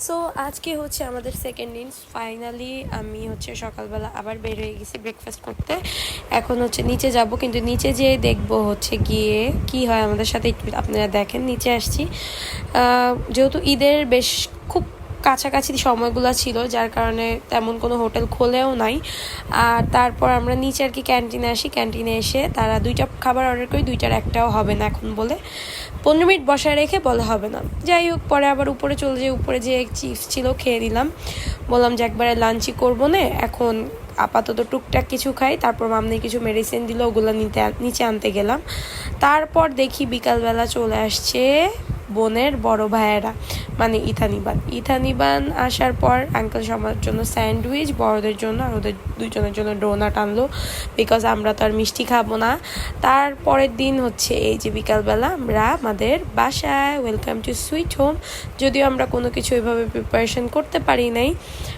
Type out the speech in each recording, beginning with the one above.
So আজকে হচ্ছে আমাদের সেকেন্ড দিন। ফাইনালি আমি হচ্ছে সকালবেলা আবার বের হয়ে গেছি ব্রেকফাস্ট করতে। এখন হচ্ছে নিচে যাব, কিন্তু নিচে যেয়ে দেখবো হচ্ছে গিয়ে কি হয় আমাদের সাথে, একটু আপনারা দেখেন। নিচে আসছি যেহেতু ঈদের বেশ খুব কাছাকাছি সময়গুলো ছিল, যার কারণে তেমন কোনো হোটেল খোলেও নাই। আর তারপর আমরা নিচে আর কি ক্যান্টিনে আসি। ক্যান্টিনে এসে তারা 2টা খাবার অর্ডার করি, 2টার একটাও হবে না এখন বলে 15 মিনিট বসায় রেখে বলে হবে না। যাই হোক, পরে আবার উপরে চলে যাই। উপরে যে চিপস ছিল খেয়ে দিলাম, বললাম যে একবারে লাঞ্চই করবো না, এখন আপাতত টুকটাক কিছু খাই। তারপর মামনি কিছু মেডিসিন দিল, ওগুলো নিচে আনতে গেলাম। তারপর দেখি বিকালবেলা চলে আসছে বোনের বড় ভাইয়েরা, মানে ইথানিবান আসার পর আঙ্কেল সবার জন্য স্যান্ডউইচ, বড়দের জন্য আর ওদের দুজনের জন্য ডোনাট আনলো, বিকজ আমরা তো আর মিষ্টি খাবো না। তারপরের দিন হচ্ছে এই যে বিকালবেলা আমরা আমাদের বাসায়, ওয়েলকাম টু সুইট হোম। যদিও আমরা কোনো কিছু এভাবে প্রিপারেশন করতে পারি নাই,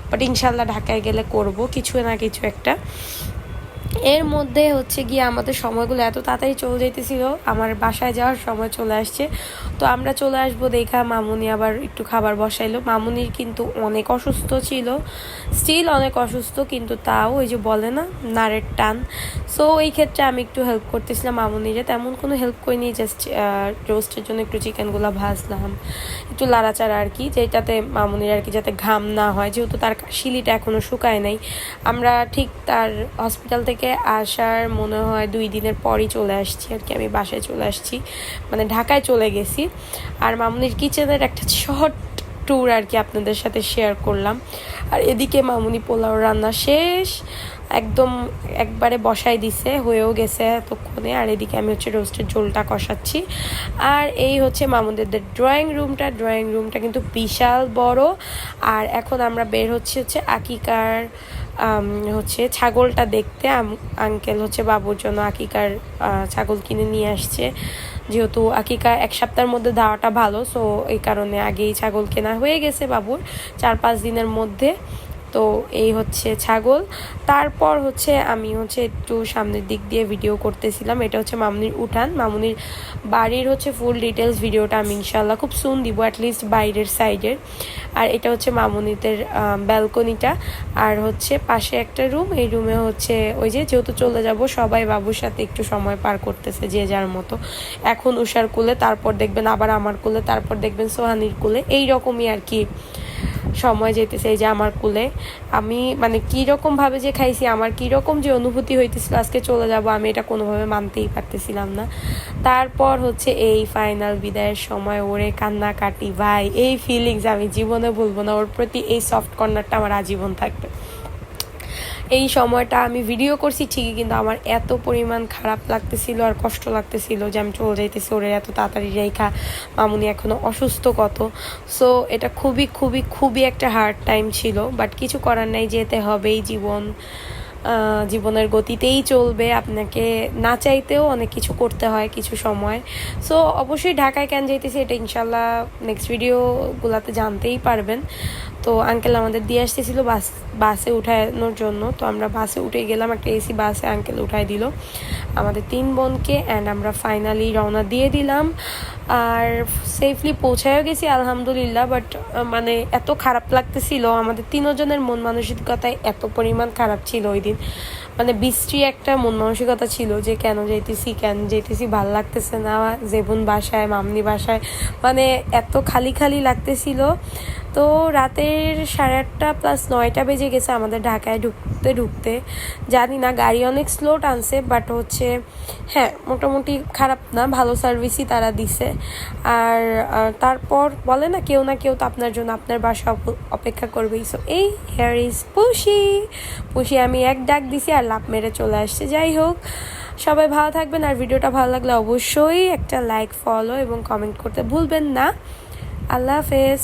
বাট ইনশাল্লাহ ঢাকায় গেলে করব কিছু না কিছু একটা। এর মধ্যে হচ্ছে গিয়ে আমাদের সময়গুলো এত তাড়াতাড়ি চলে যেতেছিল, আমার বাসায় যাওয়ার সময় চলে আসছে। তো আমরা চলে আসবো দেখা মামুনি আবার একটু খাবার বসাইলো। মামুনির কিন্তু অনেক অসুস্থ ছিল, স্টিল অনেক অসুস্থ, কিন্তু তাও ওই যে বলে না নাড়ের টান। সো এই ক্ষেত্রে আমি একটু হেল্প করতেছিলাম মামুনিরে, তেমন কোনো হেল্প করিনি, জাস্ট রোস্টের জন্য একটু চিকেনগুলো ভাজলাম, একটু লাড়াচাড়া আর কি, যেটাতে মামুনির আর কি যাতে ঘাম না হয়, যেহেতু তার শিলিটা এখনও শুকায় নাই। আমরা ঠিক তার হসপিটাল থেকে আসার মনে হয় 2 দিনের পরই চলে আসছি আর কি, আমি বাসায় চলে আসছি, মানে ঢাকায় চলে গেছি। আর মামুনির কিচেনের একটা শর্ট ট্যুর আর কি আপনাদের সাথে শেয়ার করলাম। আর এদিকে মামুনি পোলাও রান্না শেষ, একদম একবারে বসাই দিছে, হয়েও গেছে এতক্ষণে। আর এদিকে আমি হচ্ছে রোস্টের ঝোলটা কষাচ্ছি। আর এই হচ্ছে মামুনিদের ড্রয়িং রুমটা কিন্তু বিশাল বড়। আর এখন আমরা বের হচ্ছে আকিকার হচ্ছে ছাগলটা দেখতে। আঙ্কেল হচ্ছে বাবুর জন্য আকিকার ছাগল কিনে নিয়ে আসছে, যেহেতু আকিকা 1 সপ্তাহের মধ্যে দেওয়াটা ভালো, সো এই কারণে আগেই ছাগল কেনা হয়ে গেছে বাবুর 4-5 দিনের মধ্যে। তো এই হচ্ছে ছাগল। তারপর হচ্ছে আমি হচ্ছে একটু সামনের দিক দিয়ে ভিডিও করতেছিলাম। এটা হচ্ছে মামুনির উঠান, মামুনির বাড়ির হচ্ছে ফুল ডিটেলস ভিডিওটা আমি ইনশাল্লাহ খুব সুন দিব, অ্যাটলিস্ট বাইরের সাইডের। আর এটা হচ্ছে মামুনিদের ব্যালকনিটা। আর হচ্ছে পাশে একটা রুম, এই রুমে হচ্ছে ওই যে যেহেতু চলে যাব সবাই বাবুর সাথে একটু সময় পার করতেছে যে যার মতো। এখন উষার কোলে, তারপর দেখবেন আবার আমার কোলে, তারপর দেখবেন সোহানির কোলে, এইরকমই আর কি সময় যেতেছে। এই যে আমার কোলে আমি, মানে কীরকমভাবে যে খাইছি, আমার কীরকম যে অনুভূতি হইতেছিল আজকে চলে যাব, আমি এটা কোনোভাবে মানতেই পারতেছিলাম না। তারপর হচ্ছে এই ফাইনাল বিদায়ের সময় ওরে কান্নাকাটি, ভাই এই ফিলিংস আমি জীবনে ভুলবো না। ওর প্রতি এই সফট কর্নারটা আমার আজীবন থাকবে। এই সময়টা আমি ভিডিও করছি ঠিকই, কিন্তু আমার এত পরিমাণ খারাপ লাগতেছিল আর কষ্ট লাগতেছিল যে আমি চলে যাইতেছি ওরে এত তাড়াতাড়ি রেখা, মামুনি এখনও অসুস্থ কত। সো এটা খুবই খুবই খুবই একটা হার্ড টাইম ছিল, বাট কিছু করার নাই, যেতে হবেই। জীবনের গতিতেই চলবে, আপনাকে না চাইতেও অনেক কিছু করতে হয় কিছু সময়। সো অবশ্যই ঢাকায় কেন যাইতেছি এটা ইনশাল্লাহ নেক্সট ভিডিওগুলোতে জানতেই পারবেন। তো আঙ্কেল আমাদের দিয়ে আসতেছিল বাসে উঠানোর জন্য, তো আমরা বাসে উঠে গেলাম, একটা এসি বাসে আঙ্কেল উঠাই দিল আমাদের 3 বোনকে। অ্যান্ড আমরা ফাইনালি রওনা দিয়ে দিলাম, আর সেফলি পৌঁছায়ও গেছি আলহামদুলিল্লাহ। বাট মানে এত খারাপ লাগতেছিল, আমাদের 3 জনের মন মানসিকতায় এত পরিমাণ খারাপ ছিল ওই দিন, মানে বিশ্রী একটা মন মানসিকতা ছিল যে কেন যাইতেছি ভাল লাগতেছে না, জেবুন বাসায়, মামনি বাসায়, মানে এত খালি খালি লাগতেছিল। তো রাতের 8:30 প্লাস 9টা বেজে গেছে আমাদের ঢাকায় ঢুকতে। জানি না গাড়ি অনেক স্লো টানছে, বাট হচ্ছে হ্যাঁ মোটামুটি খারাপ না, ভালো সার্ভিসই তারা দিছে। আর তারপর বলে না কেউ তো আপনার জন্য আপনার বাসা অপেক্ষা করবেই। সো এই হেয়ার ইজ পুষি আমি এক ডাক দিছি আর লাফ মেরে চলে আসছে। যাই হোক, সবাই ভালো থাকবেন, আর ভিডিওটা ভালো লাগলে অবশ্যই একটা লাইক, ফলো এবং কমেন্ট করতে ভুলবেন না। আল্লাহ হাফেজ।